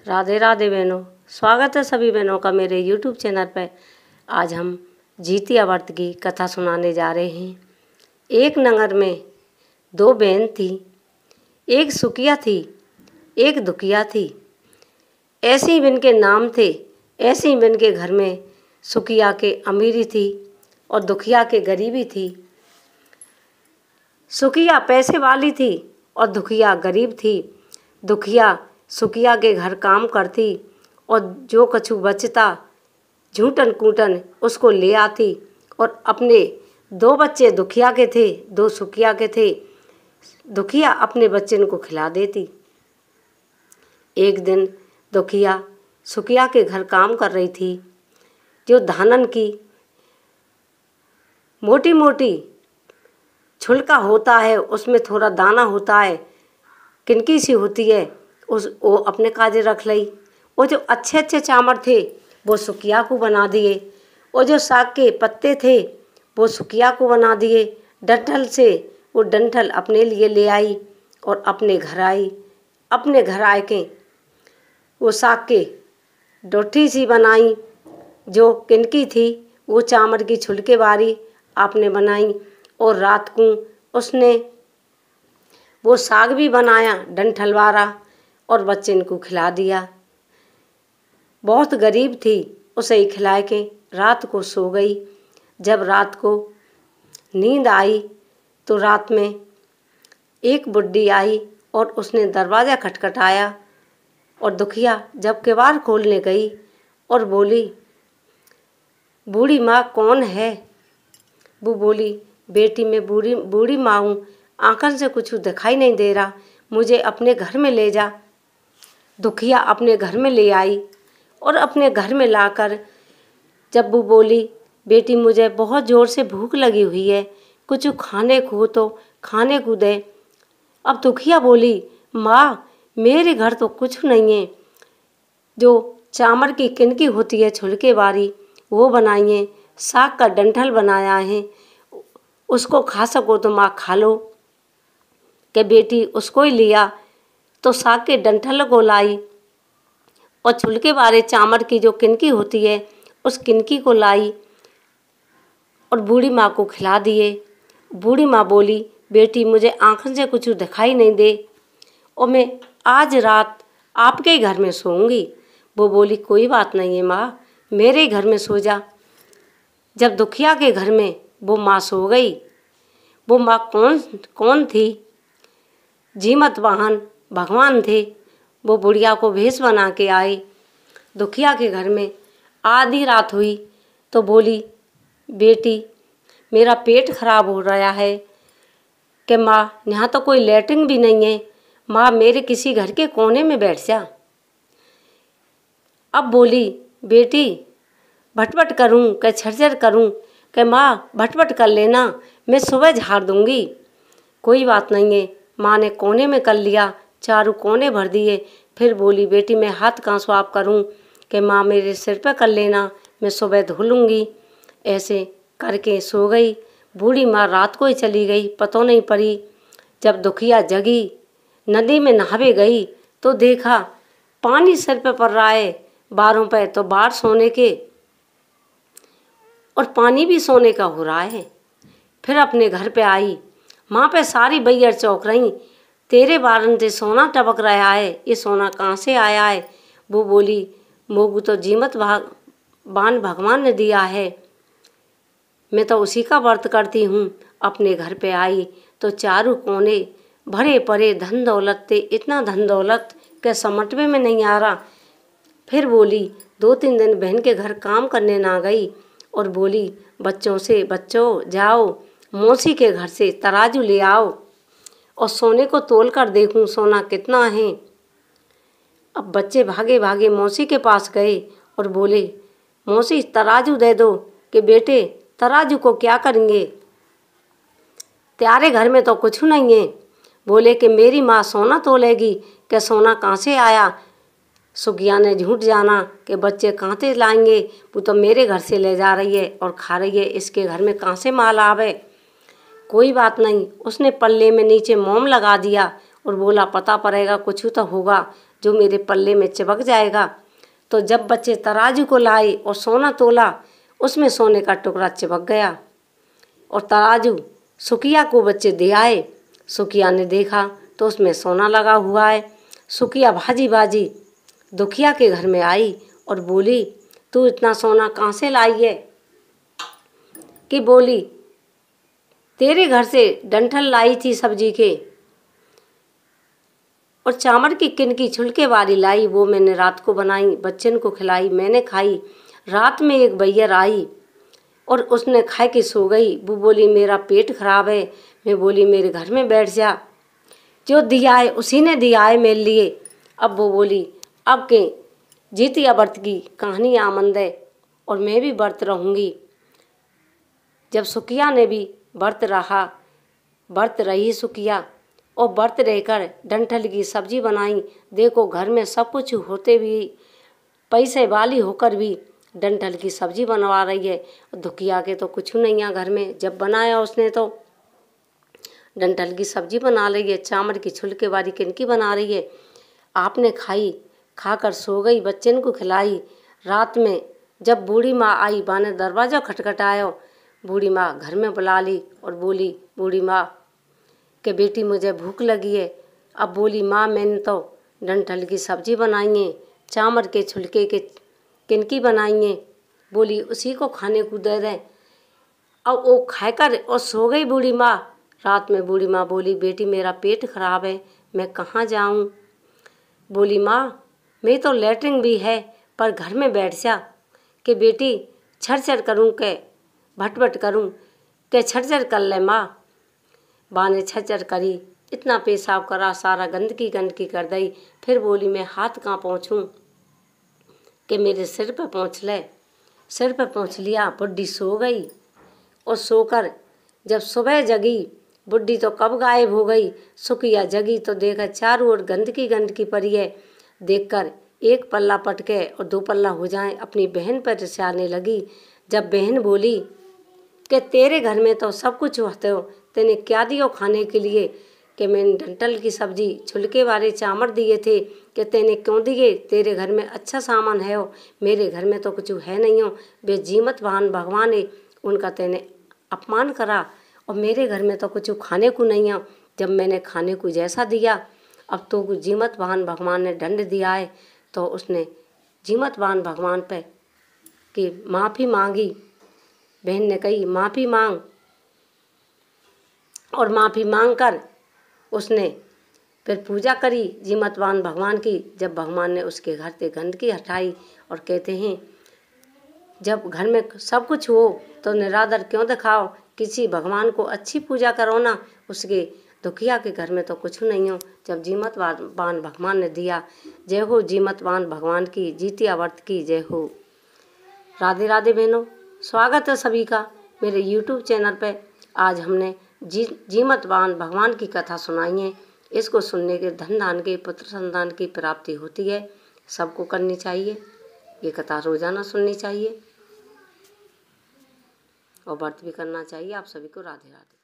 राधे राधे बहनों, स्वागत है सभी बहनों का मेरे YouTube चैनल पर। आज हम जीतिया व्रत की कथा सुनाने जा रहे हैं। एक नगर में दो बहन थी, एक सुखिया थी, एक दुखिया थी। ऐसे ही बहन के नाम थे, ऐसे ही बहन के घर में सुखिया के अमीरी थी और दुखिया के गरीबी थी। सुखिया पैसे वाली थी और दुखिया गरीब थी। दुखिया सुखिया के घर काम करती और जो कछु बचता झूठन कूटन उसको ले आती और अपने दो बच्चे दुखिया के थे, दो सुखिया के थे। दुखिया अपने बच्चन को खिला देती। एक दिन दुखिया सुखिया के घर काम कर रही थी। जो धानन की मोटी मोटी छुलका होता है, उसमें थोड़ा दाना होता है, किनकी सी होती है, वो अपने काजे रख लई। वो जो अच्छे अच्छे चामर थे वो सुखिया को बना दिए। वो जो साग के पत्ते थे वो सुखिया को बना दिए। डंठल से वो डंठल अपने लिए ले आई और अपने घर आई। अपने घर आए के वो साग के डोठी सी बनाई। जो किनकी थी वो चामर की छुलके वाली आपने बनाई और रात को उसने वो साग भी बनाया डंठल वाला और बच्चन को खिला दिया। बहुत गरीब थी, उसे ही खिलाए के रात को सो गई। जब रात को नींद आई तो रात में एक बुड्ढी आई और उसने दरवाज़ा खटखटाया और दुखिया जब किवाड़ खोलने गई और बोली, बूढ़ी माँ कौन है? वो बोली, बेटी मैं बूढ़ी माँ हूँ, आंखन से कुछ दिखाई नहीं दे रहा, मुझे अपने घर में ले जा। दुखिया अपने घर में ले आई और अपने घर में लाकर जब वो बोली, बेटी मुझे बहुत ज़ोर से भूख लगी हुई है, कुछ खाने को तो खाने को दे। अब दुखिया बोली, माँ मेरे घर तो कुछ नहीं है, जो चामर की किनकी होती है छुलके वाली वो बनाई है, साग का डंठल बनाया है, उसको खा सको तो माँ खा लो। कि बेटी उसको ही लिया तो साग के डंठल को लाई और छुलके वाले चामर की जो किनकी होती है उस किनकी को लाई और बूढ़ी माँ को खिला दिए। बूढ़ी माँ बोली, बेटी मुझे आँखों से कुछ दिखाई नहीं दे और मैं आज रात आपके घर में सोऊंगी। वो बोली, कोई बात नहीं है माँ, मेरे घर में सो जा। जब दुखिया के घर में वो माँ सो गई, वो माँ कौन थी? जीमत वाहन भगवान थे। वो बुढ़िया को भेष बना के आए। दुखिया के घर में आधी रात हुई तो बोली, बेटी मेरा पेट खराब हो रहा है कि माँ यहाँ तो कोई लैट्रिन भी नहीं है, माँ मेरे किसी घर के कोने में बैठ जा। अब बोली, बेटी भटभट करूँ कि झरझर करूँ? कि माँ भटभट कर लेना, मैं सुबह झाड़ दूँगी। कोई बात नहीं है। माँ ने कोने में कर लिया, चारों कोने भर दिए। फिर बोली, बेटी मैं हाथ कहाँ स्वाप करूँ? कि माँ मेरे सिर पर कर लेना, मैं सुबह धो लूँगी। ऐसे करके सो गई। बूढ़ी माँ रात को ही चली गई, पता नहीं पड़ी। जब दुखिया जगी, नदी में नहावे गई तो देखा पानी सिर पे पड़ रहा है, बारों पे तो बार सोने के और पानी भी सोने का हो रहा है। फिर अपने घर पे आई, माँ पे सारी बैयर चौंक रही, तेरे बारन से सोना टपक रहा है, ये सोना कहाँ से आया है? वो बोली, मोगू तो जीमत बान भगवान ने दिया है, मैं तो उसी का व्रत करती हूँ। अपने घर पे आई तो चारों कोने भरे पड़े धन दौलत थे, इतना धन दौलत के समटवे में नहीं आ रहा। फिर बोली, 2-3 दिन बहन के घर काम करने ना गई और बोली बच्चों से, बच्चों जाओ मौसी के घर से तराजू ले आओ और सोने को तोल कर देखूं सोना कितना है। अब बच्चे भागे भागे मौसी के पास गए और बोले, मौसी तराजू दे दो। कि बेटे तराजू को क्या करेंगे, त्यारे घर में तो कुछ नहीं है। बोले कि मेरी माँ सोना तोलेगी, कि सोना कहाँ से आया? सुखिया ने झूठ जाना कि बच्चे कहाँ से लाएंगे, वो तो मेरे घर से ले जा रही है और खा रही है, इसके घर में कहाँ से माल आवे। कोई बात नहीं, उसने पल्ले में नीचे मोम लगा दिया और बोला पता पड़ेगा कुछ तो होगा। जो मेरे पल्ले में चिपक जाएगा। तो जब बच्चे तराजू को लाए और सोना तोला, उसमें सोने का टुकड़ा चिपक गया और तराजू सुखिया को बच्चे दे आए। सुखिया ने देखा तो उसमें सोना लगा हुआ है। सुखिया भाजी भाजी दुखिया के घर में आई और बोली, तू इतना सोना कहाँ से लाई है? कि बोली, तेरे घर से डंठल लाई थी सब्जी के, और चावल की किनकी छिलके वाली लाई, वो मैंने रात को बनाई, बच्चन को खिलाई, मैंने खाई। रात में एक बैयर आई और उसने खा के सो गई। वो बोली, मेरा पेट खराब है। मैं बोली, मेरे घर में बैठ जा, जो दिया है उसी ने दिया है मेरे लिए। अब वो बोली, अब के जीतिया व्रत की कहानी आमंद है और मैं भी व्रत रहूँगी। जब सुखिया ने भी व्रत रहा, व्रत रही सुखिया, और व्रत रहकर डंठल की सब्जी बनाई। देखो घर में सब कुछ होते भी, पैसे वाली होकर भी डंठल की सब्जी बनवा रही है। दुखिया के तो कुछ नहीं है घर में, जब बनाया उसने तो डंठल की सब्जी बना रही है, चावल की छिलके वाली किनकी बना रही है। आपने खाई, खाकर सो गई, बच्चन को खिलाई। रात में जब बूढ़ी माँ आई, माँ ने दरवाज़ा खटखटाया। बूढ़ी माँ घर में बुला ली और बोली, बूढ़ी माँ कि बेटी मुझे भूख लगी है। अब बोली, माँ मैंने तो डंठल की सब्जी बनाई है, चावल के छिलके के किनकी बनाई है। बोली, उसी को खाने को दे दें। अब वो खाकर और सो गई बूढ़ी माँ। रात में बूढ़ी माँ बोली, बेटी मेरा पेट खराब है, मैं कहाँ जाऊँ? बोली, माँ मैं तो लेटरिन भी है, पर घर में बैठ जा। कि बेटी छर करूँ के भट करूँ के छर कर ले माँ। माँ ने छर करी, इतना पेशाब करा, सारा गंदगी कर दी। फिर बोली, मैं हाथ कहाँ पहुँचूँ? कि मेरे सिर पे पहुँच ले। सिर पे पहुँच लिया। बुढ़ी सो गई और सोकर जब सुबह जगी, बुढ़ी तो कब गायब हो गई। सुखिया जगी तो देखा चारों ओर गंदगी पड़ी है। देखकर एक पल्ला पटके और दो पल्ला हो जाए, अपनी बहन पर रिसाने लगी। जब बहन बोली कि तेरे घर में तो सब कुछ होते हो, तेने क्या दियो खाने के लिए? कि मैंने डंठल की सब्जी छिलके वाले चावल दिए थे। कि तेने क्यों दिए? तेरे घर में अच्छा सामान है हो, मेरे घर में तो कुछ है नहीं हो। वे जीमत वाहन भगवान है, उनका तेने अपमान करा और मेरे घर में तो कुछ खाने को नहीं है। जब मैंने खाने को जैसा दिया, अब तो जीमत वाहन भगवान ने दंड दिया है। तो उसने जीमत वाहन भगवान पे कि माफ़ी मांगी। बहन ने कही, माफ़ी मांग, और माफ़ी मांग कर उसने फिर पूजा करी जीमतवान भगवान की। जब भगवान ने उसके घर से गंदगी हटाई, और कहते हैं जब घर में सब कुछ हो तो निरादर क्यों दिखाओ, किसी भगवान को अच्छी पूजा करो ना। उसके दुखिया के घर में तो कुछ नहीं हो, जब जीमतवान भगवान ने दिया। जय हो जीमतवान भगवान की, जीतिया व्रत की जय हो। राधे राधे बहनों, स्वागत है सभी का मेरे YouTube चैनल पे। आज हमने जीमतवान भगवान की कथा सुनाई है। इसको सुनने के धन धान के पुत्र संतान की प्राप्ति होती है। सबको करनी चाहिए, ये कथा रोजाना सुननी चाहिए और व्रत भी करना चाहिए। आप सभी को राधे राधे।